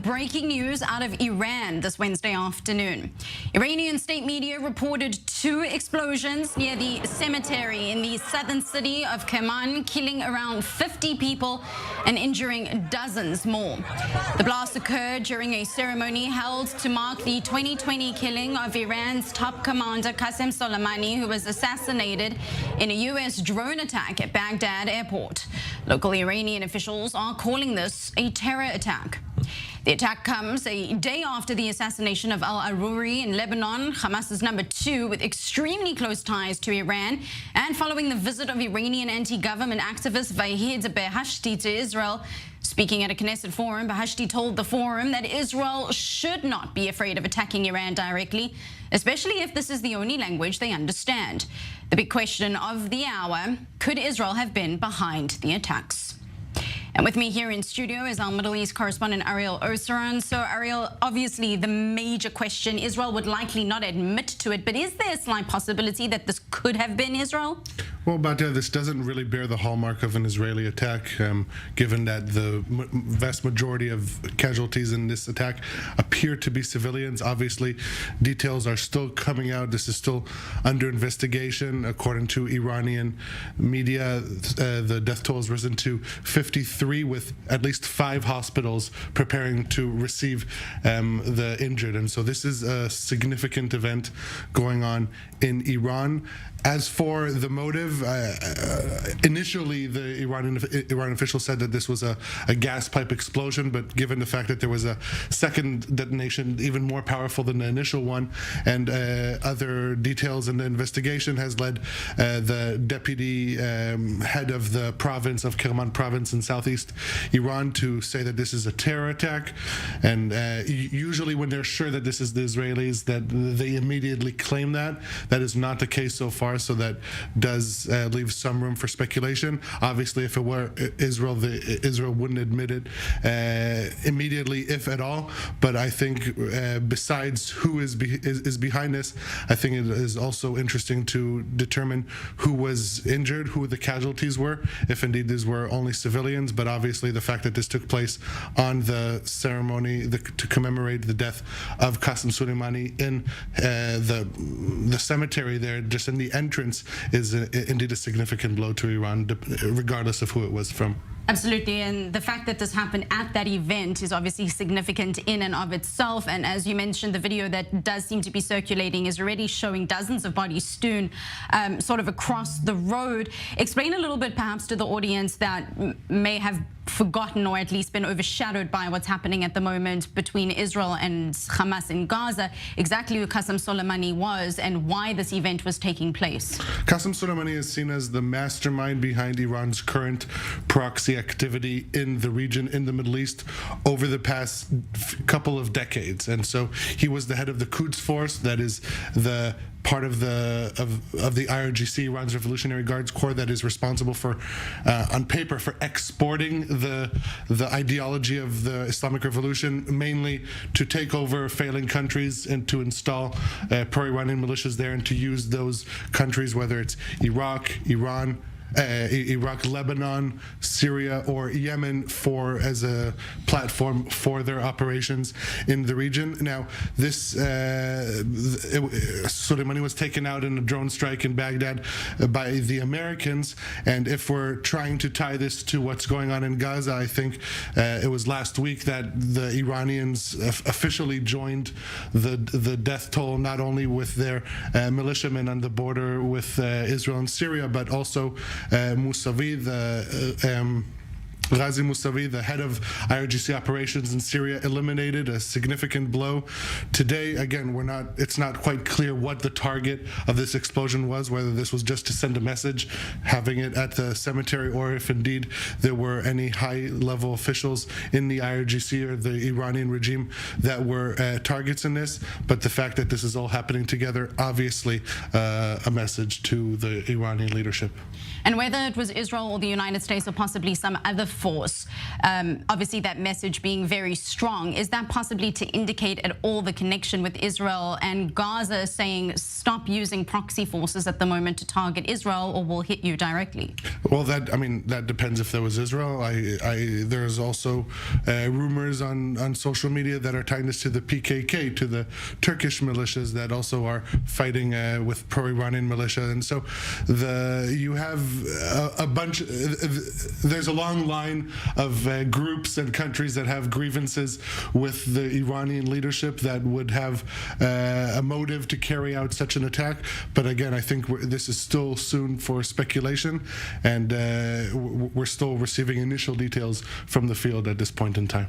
breaking news out of Iran this Wednesday afternoon. Iranian state media reported 2 explosions near the cemetery in the southern city of Kerman, killing around 50 people and injuring dozens more. The blast occurred during a ceremony held to mark the 2020 killing of Iran's top commander Qasem Soleimani, who was assassinated in a U.S. drone attack at Baghdad airport. Local Iranian officials are calling this a terror attack. The attack comes a day after the assassination of al-Aruri in Lebanon, Hamas's number 2 with extremely close ties to Iran, and following the visit of Iranian anti-government activist Vahid Behashti to Israel. Speaking at a Knesset forum, Behashti told the forum that Israel should not be afraid of attacking Iran directly, especially if this is the only language they understand. The big question of the hour: could Israel have been behind the attacks? And with me here in studio is our Middle East correspondent Ariel Oseran. So Ariel, obviously the major question, Israel would likely not admit to it, but is there a slight possibility that this could have been Israel? Well, Batia, this doesn't really bear the hallmark of an Israeli attack, given that the vast majority of casualties in this attack appear to be civilians. Obviously, details are still coming out. This is still under investigation. According to Iranian media, the death toll has risen to 53, with at least 5 hospitals preparing to receive the injured. And so this is a significant event going on in Iran. As for the motive, initially the Iranian officials said that this was a gas pipe explosion, but given the fact that there was a second detonation even more powerful than the initial one, and other details in the investigation has led the deputy head of the province of Kerman province in southeast Iran to say that this is a terror attack. And usually when they're sure that this is the Israelis, that they immediately claim that. That is not the case so far. So that does leave some room for speculation. Obviously, if it were Israel, Israel wouldn't admit it immediately, if at all. But I think besides who is behind this, I think it is also interesting to determine who was injured, who the casualties were, if indeed these were only civilians. But obviously, the fact that this took place on the ceremony to commemorate the death of Qasem Soleimani in the cemetery there, just in the entrance, is indeed a significant blow to Iran, regardless of who it was from. Absolutely, and the fact that this happened at that event is obviously significant in and of itself. And as you mentioned, the video that does seem to be circulating is already showing dozens of bodies strewn sort of across the road. Explain a little bit perhaps to the audience that may have forgotten or at least been overshadowed by what's happening at the moment between Israel and Hamas in Gaza, exactly who Qasem Soleimani was and why this event was taking place. Qasem Soleimani is seen as the mastermind behind Iran's current proxy activity in the region, in the Middle East, over the past couple of decades. And so he was the head of the Quds Force, that is the part of the IRGC, Iran's Revolutionary Guards Corps, that is responsible for, on paper, for exporting the ideology of the Islamic Revolution, mainly to take over failing countries and to install pro-Iranian militias there, and to use those countries, whether it's Iraq, Iran, Lebanon, Syria, or Yemen, as a platform for their operations in the region. Now, this Soleimani was taken out in a drone strike in Baghdad by the Americans, and if we're trying to tie this to what's going on in Gaza, I think it was last week that the Iranians officially joined the death toll, not only with their militiamen on the border with Israel and Syria, but also Mousavi, Ghazi Mousavi, the head of IRGC operations in Syria, eliminated, a significant blow. Today, again, it's not quite clear what the target of this explosion was, whether this was just to send a message, having it at the cemetery, or if indeed there were any high-level officials in the IRGC or the Iranian regime that were targets in this. But the fact that this is all happening together, obviously a message to the Iranian leadership. And whether it was Israel or the United States or possibly some other force. Obviously, that message being very strong. Is that possibly to indicate at all the connection with Israel and Gaza saying stop using proxy forces at the moment to target Israel or we'll hit you directly? Well, that depends if there was Israel. There's also rumors on social media that are tying this to the PKK, to the Turkish militias that also are fighting with pro-Iranian militia. And so you have a bunch, there's a long line of groups and countries that have grievances with the Iranian leadership that would have a motive to carry out such an attack. But again, I think this is still soon for speculation, and we're still receiving initial details from the field at this point in time.